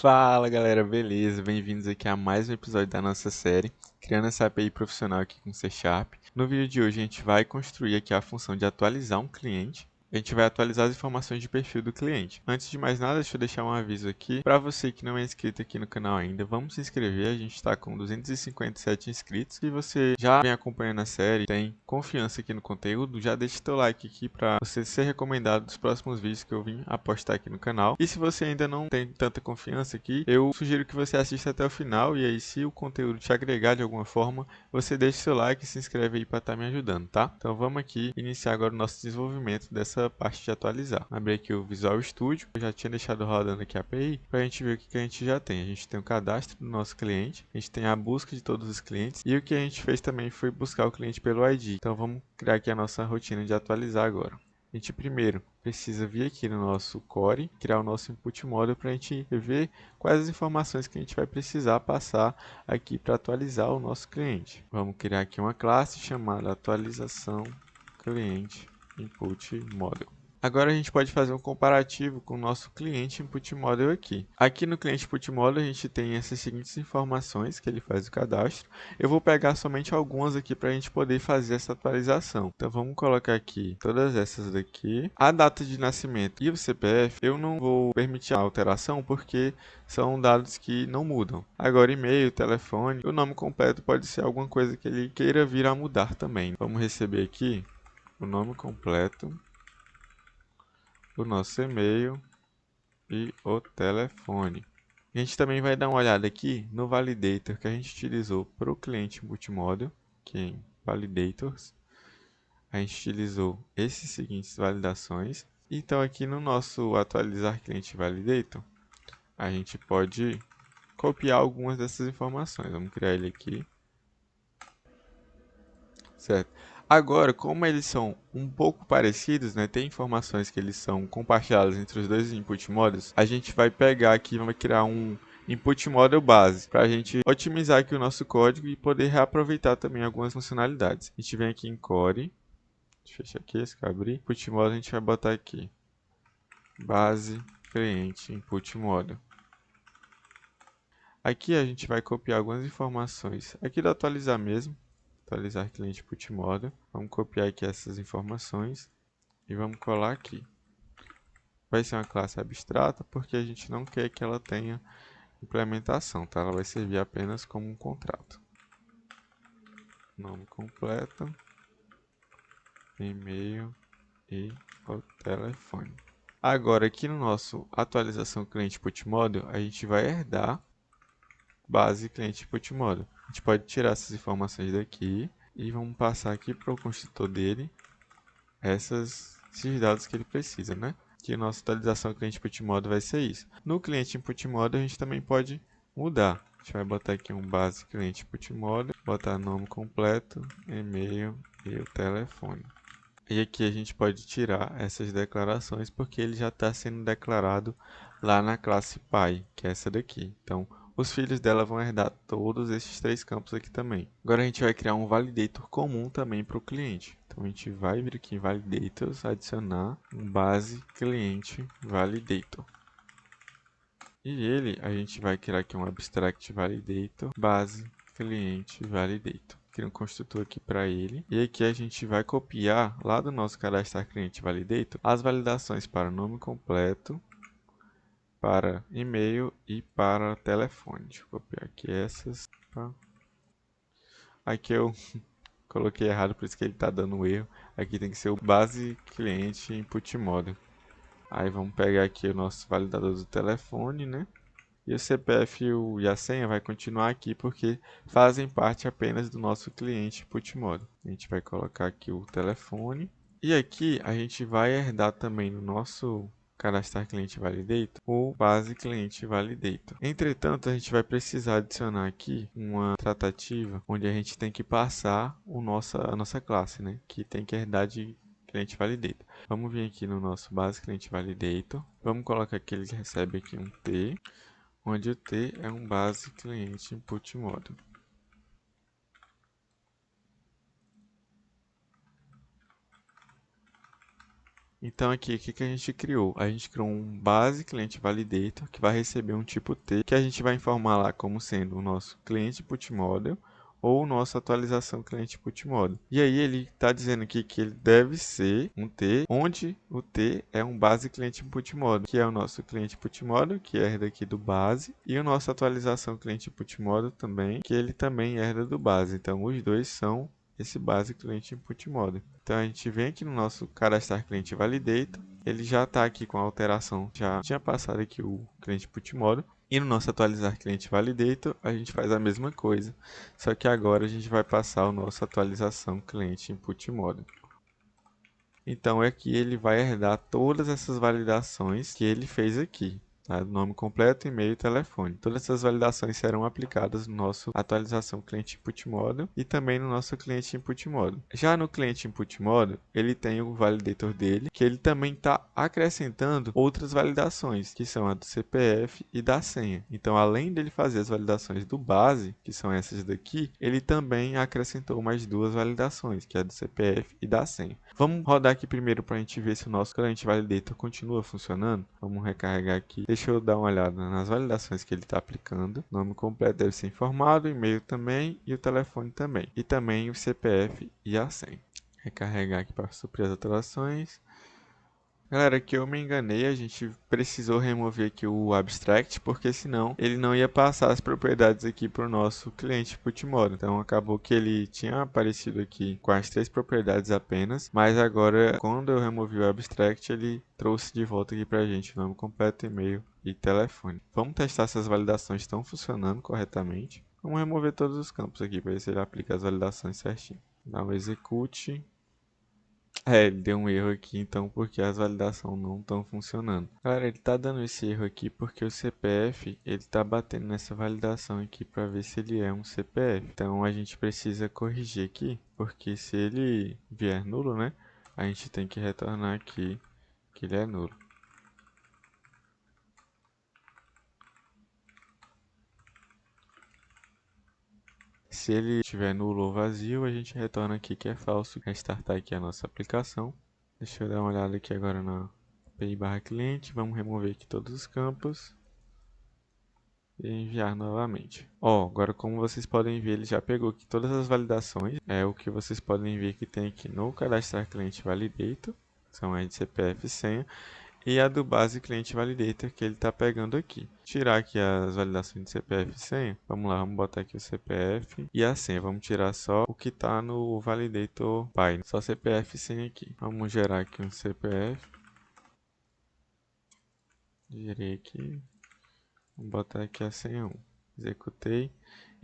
Fala galera, beleza? Bem-vindos aqui a mais um episódio da nossa série, criando essa API profissional aqui com C Sharp. No vídeo de hoje a gente vai construir aqui a função de atualizar um cliente. A gente vai atualizar as informações de perfil do cliente. Antes de mais nada, deixa eu deixar um aviso aqui. Para você que não é inscrito aqui no canal ainda, vamos se inscrever. A gente está com 257 inscritos. Se você já vem acompanhando a série, tem confiança aqui no conteúdo, já deixa seu like aqui para você ser recomendado dos próximos vídeos que eu vim apostar aqui no canal. E se você ainda não tem tanta confiança aqui, eu sugiro que você assista até o final. E aí, se o conteúdo te agregar de alguma forma, você deixa seu like e se inscreve aí para estar me ajudando, tá? Então vamos aqui iniciar agora o nosso desenvolvimento dessa parte de atualizar. Abri aqui o Visual Studio, eu já tinha deixado rodando aqui a API para a gente ver o que a gente já tem. A gente tem o cadastro do nosso cliente, a gente tem a busca de todos os clientes e o que a gente fez também foi buscar o cliente pelo ID. Então vamos criar aqui a nossa rotina de atualizar agora. A gente primeiro precisa vir aqui no nosso core, criar o nosso input model para a gente ver quais as informações que a gente vai precisar passar aqui para atualizar o nosso cliente. Vamos criar aqui uma classe chamada atualização cliente input model. Agora a gente pode fazer um comparativo com o nosso cliente input model aqui. Aqui no cliente input model a gente tem essas seguintes informações que ele faz o cadastro. Eu vou pegar somente algumas aqui para a gente poder fazer essa atualização. Então vamos colocar aqui todas essas daqui. A data de nascimento e o CPF eu não vou permitir a alteração porque são dados que não mudam. Agora e-mail, telefone, o nome completo pode ser alguma coisa que ele queira vir a mudar também. Vamos receber aqui o nome completo, o nosso e-mail e o telefone. A gente também vai dar uma olhada aqui no validator que a gente utilizou para o cliente multimodal, que é em validators. A gente utilizou esses seguintes validações. Então aqui no nosso atualizar cliente validator, a gente pode copiar algumas dessas informações. Vamos criar ele aqui. Certo. Agora, como eles são um pouco parecidos, né, tem informações que eles são compartilhadas entre os dois input models, a gente vai pegar aqui e vai criar um input model base para a gente otimizar aqui o nosso código e poder reaproveitar também algumas funcionalidades. A gente vem aqui em Core, deixa eu fechar aqui, esse que abrir, input model a gente vai botar aqui, base cliente input model. Aqui a gente vai copiar algumas informações aqui do atualizar mesmo. Atualizar cliente input model. Vamos copiar aqui essas informações e vamos colar aqui. Vai ser uma classe abstrata porque a gente não quer que ela tenha implementação, tá? Ela vai servir apenas como um contrato. Nome completo, e-mail e o telefone. Agora aqui no nosso atualização cliente input model, a gente vai herdar base cliente input model. A gente pode tirar essas informações daqui e vamos passar aqui para o construtor dele esses dados que ele precisa, né? Que a nossa atualização cliente input model vai ser isso. No cliente input model a gente também pode mudar. A gente vai botar aqui um base cliente input model, botar nome completo, e-mail e o telefone. E aqui a gente pode tirar essas declarações porque ele já está sendo declarado lá na classe Pi, que é essa daqui. Então, os filhos dela vão herdar todos esses três campos aqui também. Agora a gente vai criar um validator comum também para o cliente. Então a gente vai vir aqui em validators, adicionar um base cliente validator. E ele, a gente vai criar aqui um abstract validator, base cliente validator. Cria um construtor aqui para ele. E aqui a gente vai copiar lá do nosso cadastrar cliente validator as validações para nome completo, para e-mail e para telefone. Deixa eu copiar aqui essas. Aqui eu coloquei errado, por isso que ele está dando um erro. Aqui tem que ser o base cliente input model. Aí vamos pegar aqui o nosso validador do telefone, né? E o CPF e a senha vai continuar aqui porque fazem parte apenas do nosso cliente input model. A gente vai colocar aqui o telefone. E aqui a gente vai herdar também no nosso cadastrar cliente validator o base cliente validator. Entretanto, a gente vai precisar adicionar aqui uma tratativa onde a gente tem que passar a nossa classe, né? Que tem que herdar de cliente validator. Vamos vir aqui no nosso base cliente validator. Vamos colocar que ele recebe aqui um T, onde o T é um base cliente input model. Então aqui, o que a gente criou? A gente criou um base cliente validator que vai receber um tipo T, que a gente vai informar lá como sendo o nosso cliente input model ou o nosso atualização cliente input model. E aí ele está dizendo aqui que ele deve ser um T, onde o T é um base cliente input model, que é o nosso cliente input model, que herda aqui do base, e o nosso atualização cliente input model também, que ele também herda do base. Então os dois são esse base cliente input model. Então a gente vem aqui no nosso cadastrar cliente validator, ele já está aqui com a alteração, já tinha passado aqui o cliente input model, e no nosso atualizar cliente validator a gente faz a mesma coisa, só que agora a gente vai passar o nosso atualização cliente input model. Então aqui ele vai herdar todas essas validações que ele fez aqui. Tá? Nome completo, e-mail e telefone. Todas essas validações serão aplicadas no nosso atualização cliente input model e também no nosso cliente input model. Já no cliente input model, ele tem o validator dele, que ele também está acrescentando outras validações, que são a do CPF e da senha. Então, além dele fazer as validações do base, que são essas daqui, ele também acrescentou mais duas validações, que é a do CPF e da senha. Vamos rodar aqui primeiro para a gente ver se o nosso cliente validator continua funcionando. Vamos recarregar aqui. Deixa eu dar uma olhada nas validações que ele está aplicando. O nome completo deve ser informado, o e-mail também e o telefone também. E também o CPF e a senha. Recarregar aqui para suprir as alterações. Galera, aqui eu me enganei, a gente precisou remover aqui o abstract, porque senão ele não ia passar as propriedades aqui para o nosso cliente input model. Então acabou que ele tinha aparecido aqui com as 3 propriedades apenas, mas agora quando eu removi o abstract ele trouxe de volta aqui para a gente o nome completo, e-mail e telefone. Vamos testar se as validações estão funcionando corretamente. Vamos remover todos os campos aqui para ver se ele aplica as validações certinho. Dá um execute. Ele deu um erro aqui, então, porque as validações não estão funcionando. Galera, ele tá dando esse erro aqui porque o CPF, ele tá batendo nessa validação aqui para ver se ele é um CPF. Então, a gente precisa corrigir aqui, porque se ele vier nulo, né, a gente tem que retornar aqui que ele é nulo. Se ele estiver nulo ou vazio, a gente retorna aqui que é falso. Restartar aqui a nossa aplicação. Deixa eu dar uma olhada aqui agora na API/cliente. Vamos remover aqui todos os campos e enviar novamente. Agora como vocês podem ver, ele já pegou aqui todas as validações. É o que vocês podem ver que tem aqui no cadastrar cliente validator, são as de CPF e senha, e a do base cliente validator que ele está pegando aqui. Tirar aqui as validações de CPF e senha. Vamos lá, vamos botar aqui o CPF e a senha. Vamos tirar só o que está no validator pai, só CPF e senha aqui. Vamos gerar aqui um CPF. Gerei aqui. Vou botar aqui a senha 1. Executei.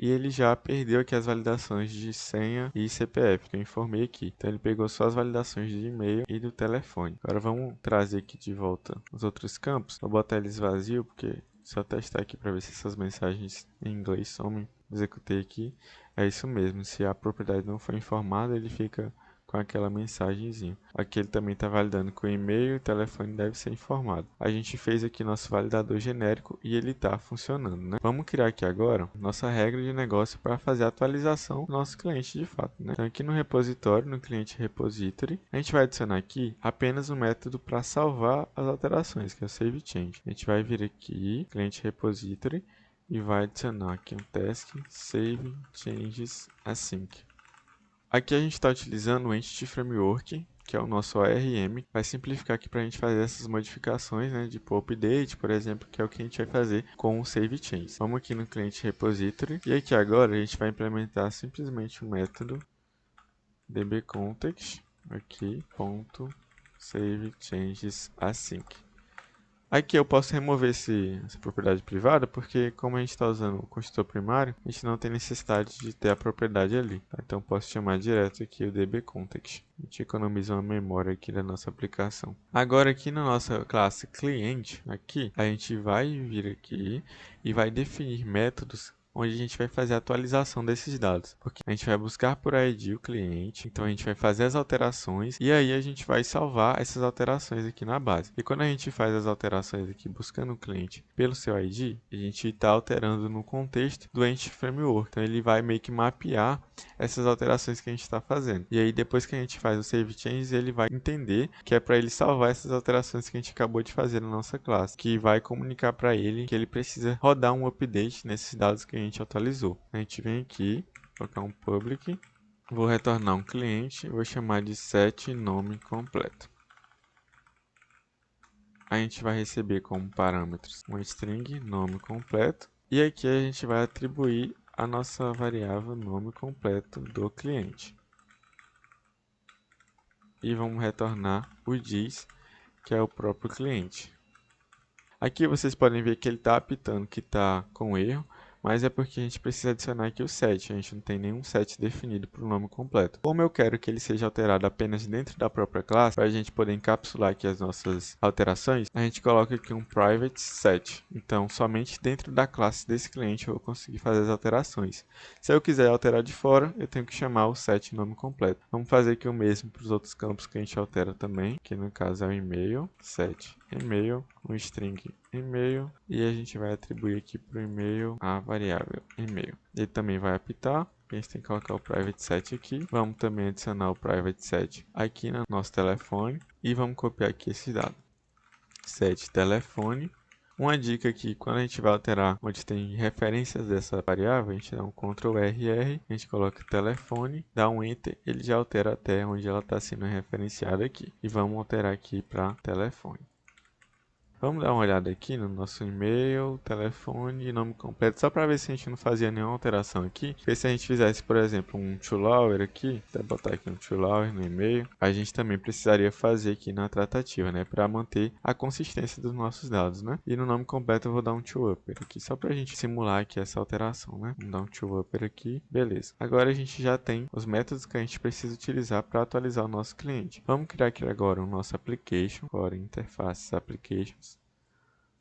E ele já perdeu aqui as validações de senha e CPF, que eu informei aqui. Então ele pegou só as validações de e-mail e do telefone. Agora vamos trazer aqui de volta os outros campos. Vou botar eles vazios, porque só testar aqui para ver se essas mensagens em inglês somem. Executei aqui. É isso mesmo, se a propriedade não foi informada, ele fica com aquela mensagenzinha. Aqui ele também está validando com o e-mail e o telefone deve ser informado. A gente fez aqui nosso validador genérico e ele está funcionando, né? Vamos criar aqui agora nossa regra de negócio para fazer a atualização do nosso cliente de fato, né? Então aqui no repositório, no cliente repository, a gente vai adicionar aqui apenas um método para salvar as alterações, que é o save change. A gente vai vir aqui, cliente repository, e vai adicionar aqui um task save changes async. Aqui a gente está utilizando o Entity Framework, que é o nosso ORM. Vai simplificar aqui para a gente fazer essas modificações, né, de update, por exemplo, que é o que a gente vai fazer com o Save Change. Vamos aqui no cliente repository e aqui agora a gente vai implementar simplesmente o método dbcontext aqui, ponto, save changes async. Aqui eu posso remover essa propriedade privada, porque como a gente está usando o construtor primário, a gente não tem necessidade de ter a propriedade ali. Tá? Então posso chamar direto aqui o dbcontext. A gente economiza uma memória aqui da nossa aplicação. Agora aqui na nossa classe cliente, aqui, a gente vai vir aqui e vai definir métodos onde a gente vai fazer a atualização desses dados, porque a gente vai buscar por ID o cliente, então a gente vai fazer as alterações e aí a gente vai salvar essas alterações aqui na base. E quando a gente faz as alterações aqui buscando o cliente pelo seu ID, a gente está alterando no contexto do Entity Framework, então ele vai meio que mapear essas alterações que a gente está fazendo. E aí depois que a gente faz o Save Changes, ele vai entender que é para ele salvar essas alterações que a gente acabou de fazer na nossa classe, que vai comunicar para ele que ele precisa rodar um update nesses dados que a gente atualizou. A gente vem aqui, colocar um public, vou retornar um cliente, vou chamar de set nome completo. A gente vai receber como parâmetros um string nome completo e aqui a gente vai atribuir a nossa variável nome completo do cliente. E vamos retornar o diz, que é o próprio cliente. Aqui vocês podem ver que ele está apitando que está com erro, mas é porque a gente precisa adicionar aqui o set. A gente não tem nenhum set definido para o nome completo. Como eu quero que ele seja alterado apenas dentro da própria classe, para a gente poder encapsular aqui as nossas alterações, a gente coloca aqui um private set. Então, somente dentro da classe desse cliente eu vou conseguir fazer as alterações. Se eu quiser alterar de fora, eu tenho que chamar o set nome completo. Vamos fazer aqui o mesmo para os outros campos que a gente altera também, que no caso é o e-mail, set e-mail, um string e-mail, e a gente vai atribuir aqui para o e-mail a variável e-mail. Ele também vai apitar, a gente tem que colocar o private set aqui. Vamos também adicionar o private set aqui no nosso telefone e vamos copiar aqui esse dado. Set telefone. Uma dica aqui, quando a gente vai alterar onde tem referências dessa variável, a gente dá um Ctrl RR, a gente coloca telefone, dá um Enter, ele já altera até onde ela está sendo referenciada aqui. E vamos alterar aqui para telefone. Vamos dar uma olhada aqui no nosso e-mail, telefone e nome completo, só para ver se a gente não fazia nenhuma alteração aqui. Porque se a gente fizesse, por exemplo, um toLower aqui, até botar aqui um toLower no e-mail, a gente também precisaria fazer aqui na tratativa, né, para manter a consistência dos nossos dados, né? E no nome completo eu vou dar um toUpper aqui, só para a gente simular aqui essa alteração, né? Vamos dar um toUpper aqui, beleza. Agora a gente já tem os métodos que a gente precisa utilizar para atualizar o nosso cliente. Vamos criar aqui agora o nosso application, agora interfaces applications,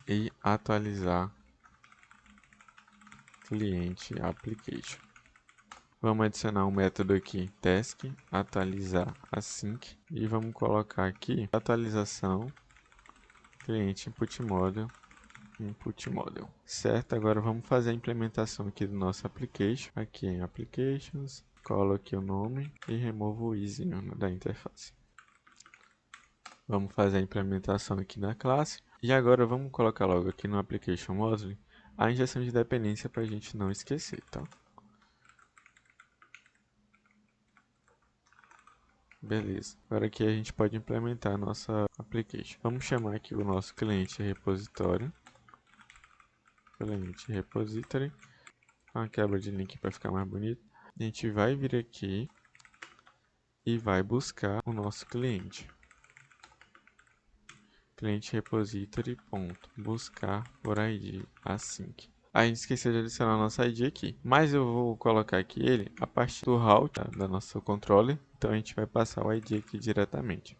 e atualizar cliente application. Vamos adicionar um método aqui, task, atualizar async, e vamos colocar aqui atualização cliente input model. Certo, agora vamos fazer a implementação aqui do nosso application, aqui em applications, coloque o nome e removo o izinho da interface. Vamos fazer a implementação aqui da classe. E agora vamos colocar logo aqui no application module a injeção de dependência para a gente não esquecer, tá? Beleza. Agora aqui a gente pode implementar a nossa application. Vamos chamar aqui o nosso cliente repositório. Cliente repository. Uma quebra de link para ficar mais bonito. A gente vai vir aqui e vai buscar o nosso cliente. Cliente repository ponto buscar por ID async. A gente esqueceu de adicionar o nosso ID aqui, mas eu vou colocar aqui ele a partir do route da nossa controller, então a gente vai passar o ID aqui diretamente.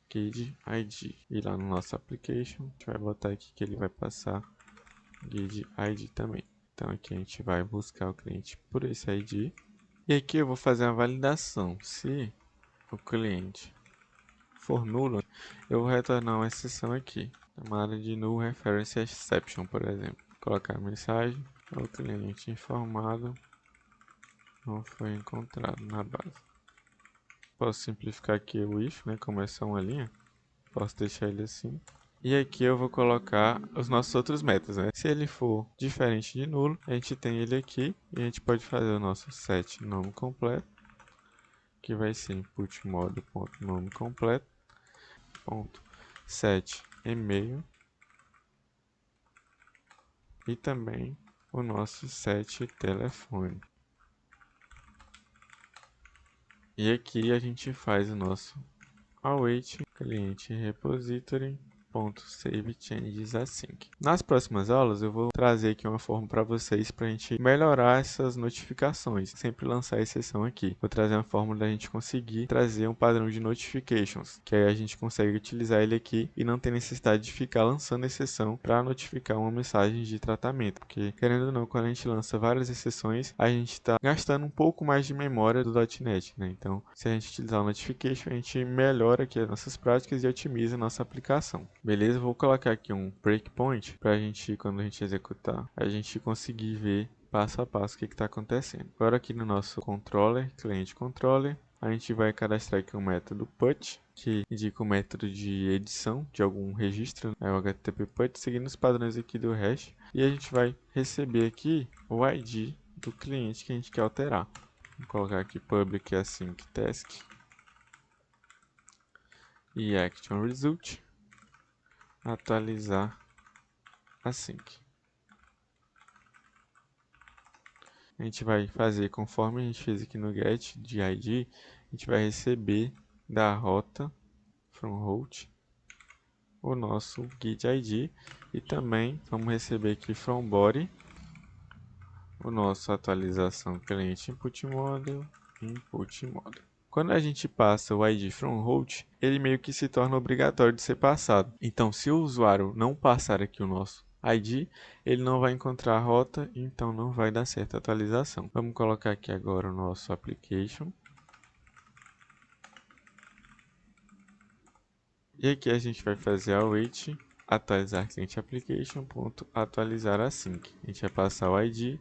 Guide ID, e lá no nosso application, a gente vai botar aqui que ele vai passar Guide ID também. Então aqui a gente vai buscar o cliente por esse ID, e aqui eu vou fazer a validação. Se o cliente for nulo, eu vou retornar uma exceção aqui, chamada de null reference exception, por exemplo. Colocar a mensagem: o cliente informado não foi encontrado na base. Posso simplificar aqui o if, né, como é só uma linha. Posso deixar ele assim. E aqui eu vou colocar os nossos outros métodos, né? Se ele for diferente de nulo, a gente tem ele aqui e a gente pode fazer o nosso set nome completo, que vai ser input model.nome completo ponto set e-mail, e também o nosso set telefone. E aqui a gente faz o nosso await cliente repository cliente.savechangesasync. Nas próximas aulas eu vou trazer aqui uma forma para vocês para a gente melhorar essas notificações, sempre lançar a exceção aqui. Vou trazer uma forma da gente conseguir trazer um padrão de notifications, que aí a gente consegue utilizar ele aqui e não ter necessidade de ficar lançando exceção para notificar uma mensagem de tratamento, porque querendo ou não, quando a gente lança várias exceções, a gente está gastando um pouco mais de memória do .NET, né? Então, se a gente utilizar o notification, a gente melhora aqui as nossas práticas e otimiza a nossa aplicação. Beleza? Vou colocar aqui um breakpoint para a gente, quando a gente executar, a gente conseguir ver passo a passo o que está acontecendo. Agora aqui no nosso controller, cliente controller, a gente vai cadastrar aqui um método put, que indica o método de edição de algum registro, é o HTTP put, seguindo os padrões aqui do hash, e a gente vai receber aqui o ID do cliente que a gente quer alterar. Vou colocar aqui public async task e action result, atualizar async. A gente vai fazer conforme a gente fez aqui no get de ID, a gente vai receber da rota from route o nosso git ID e também vamos receber aqui from body o nosso atualização cliente input model. Quando a gente passa o ID from route, ele meio que se torna obrigatório de ser passado. Então, se o usuário não passar aqui o nosso ID, ele não vai encontrar a rota, então não vai dar certo a atualização. Vamos colocar aqui agora o nosso application. E aqui a gente vai fazer await atualizar cliente application.atualizar async. A gente vai passar o ID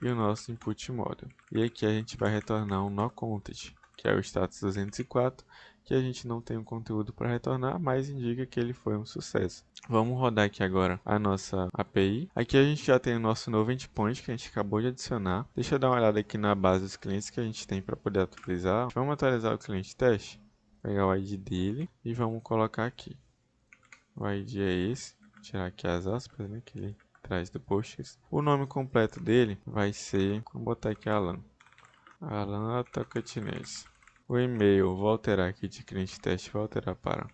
e o nosso input model. E aqui a gente vai retornar um noContent, que é o status 204, que a gente não tem um conteúdo para retornar, mas indica que ele foi um sucesso. Vamos rodar aqui agora a nossa API. Aqui a gente já tem o nosso novo endpoint que a gente acabou de adicionar. Deixa eu dar uma olhada aqui na base dos clientes que a gente tem para poder atualizar. Vamos atualizar o cliente teste, pegar o ID dele e vamos colocar aqui. O ID é esse, tirar aqui as aspas, né, que ele traz do posts. O nome completo dele vai ser, vamos botar aqui Alan Tocantinense. O e-mail, vou alterar aqui de cliente teste, vou alterar para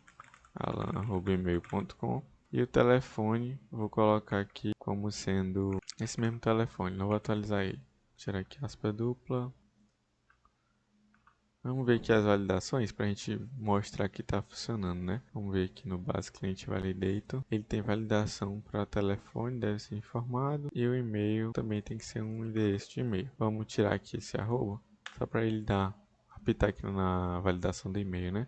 alan@email.com. E o telefone, vou colocar aqui como sendo esse mesmo telefone, não vou atualizar ele. Tirar aqui aspa dupla. Vamos ver aqui as validações para a gente mostrar que está funcionando, né? Vamos ver aqui no base cliente validator. Ele tem validação para telefone, deve ser informado. E o e-mail também tem que ser um endereço de e-mail. Vamos tirar aqui esse arroba, só para ele apitar aqui na validação do e-mail, né?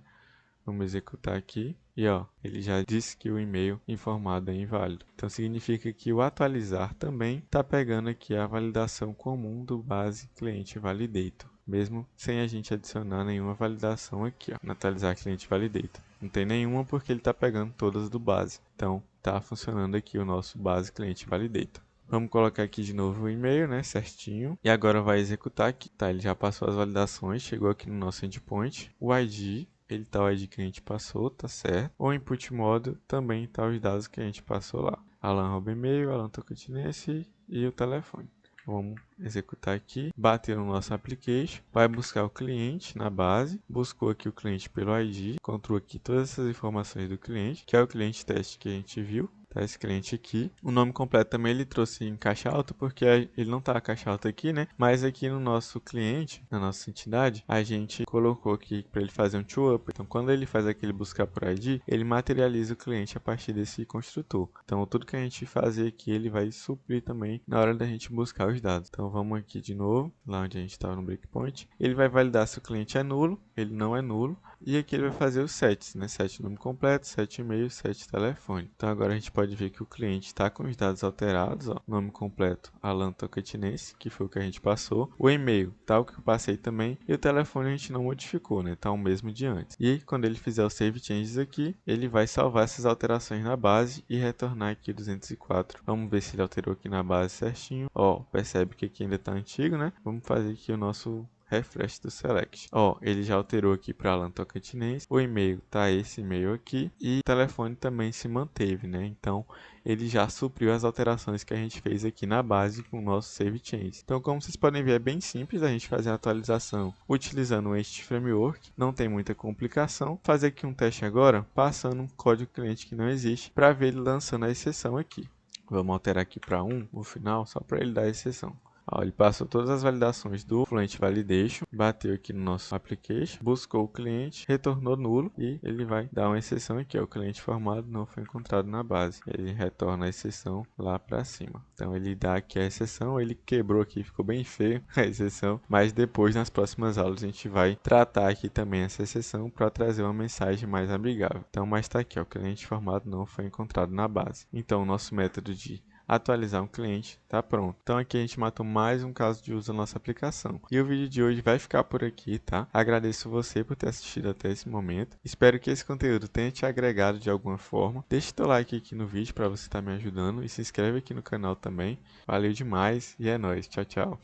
Vamos executar aqui. E ó, ele já disse que o e-mail informado é inválido. Então significa que o atualizar também está pegando aqui a validação comum do base cliente validator, mesmo sem a gente adicionar nenhuma validação aqui, ó, no atualizar cliente validator. Não tem nenhuma porque ele está pegando todas do base. Então está funcionando aqui o nosso base cliente validator. Vamos colocar aqui de novo o e-mail, né, certinho. E agora vai executar aqui. Tá, ele já passou as validações, chegou aqui no nosso endpoint. O ID, ele tá o ID que a gente passou, tá certo. O input model também tá os dados que a gente passou lá. Alan@email, Alan Tocantinense e o telefone. Vamos executar aqui, bater no nosso application, vai buscar o cliente na base, buscou aqui o cliente pelo ID, encontrou aqui todas essas informações do cliente, que é o cliente teste que a gente viu. Tá, esse cliente aqui. O nome completo também ele trouxe em caixa alta, porque ele não tá caixa alta aqui, né? Mas aqui no nosso cliente, na nossa entidade, a gente colocou aqui para ele fazer um to-up. Então, quando ele faz aquele buscar por ID, ele materializa o cliente a partir desse construtor. Então, tudo que a gente fazer aqui, ele vai suprir também na hora da gente buscar os dados. Então, vamos aqui de novo, lá onde a gente estava no breakpoint. Ele vai validar se o cliente é nulo, ele não é nulo. E aqui ele vai fazer os sets, né? Set nome completo, set e-mail, set telefone. Então agora a gente pode ver que o cliente está com os dados alterados, ó. Nome completo, Alan Tocantinense, que foi o que a gente passou. O e-mail, tá o que eu passei também. E o telefone a gente não modificou, né? Tá o mesmo de antes. E quando ele fizer o save changes aqui, ele vai salvar essas alterações na base e retornar aqui 204. Vamos ver se ele alterou aqui na base certinho. Ó, percebe que aqui ainda tá antigo, né? Vamos fazer aqui o nosso refresh do select. Ó, ele já alterou aqui para Alan Tocantinense, o e-mail tá esse e-mail aqui e o telefone também se manteve, né? Então, ele já supriu as alterações que a gente fez aqui na base com o nosso Save Change. Então, como vocês podem ver, é bem simples a gente fazer a atualização utilizando o Entity Framework, não tem muita complicação. Vou fazer aqui um teste agora, passando um código cliente que não existe, para ver ele lançando a exceção aqui. Vamos alterar aqui para 1 no final, só para ele dar a exceção. Ó, ele passou todas as validações do Fluent Validation, bateu aqui no nosso application, buscou o cliente, retornou nulo e ele vai dar uma exceção aqui. Ó, o cliente formado não foi encontrado na base. Ele retorna a exceção lá para cima. Então ele dá aqui a exceção, ele quebrou aqui, ficou bem feio a exceção, mas depois nas próximas aulas a gente vai tratar aqui também essa exceção para trazer uma mensagem mais amigável. Então, mas está aqui, ó, o cliente formado não foi encontrado na base. Então o nosso método de atualizar um cliente, tá pronto. Então aqui a gente matou mais um caso de uso da nossa aplicação. E o vídeo de hoje vai ficar por aqui, tá? Agradeço você por ter assistido até esse momento. Espero que esse conteúdo tenha te agregado de alguma forma. Deixe teu like aqui no vídeo para você estar me ajudando e se inscreve aqui no canal também. Valeu demais e é nóis. Tchau, tchau.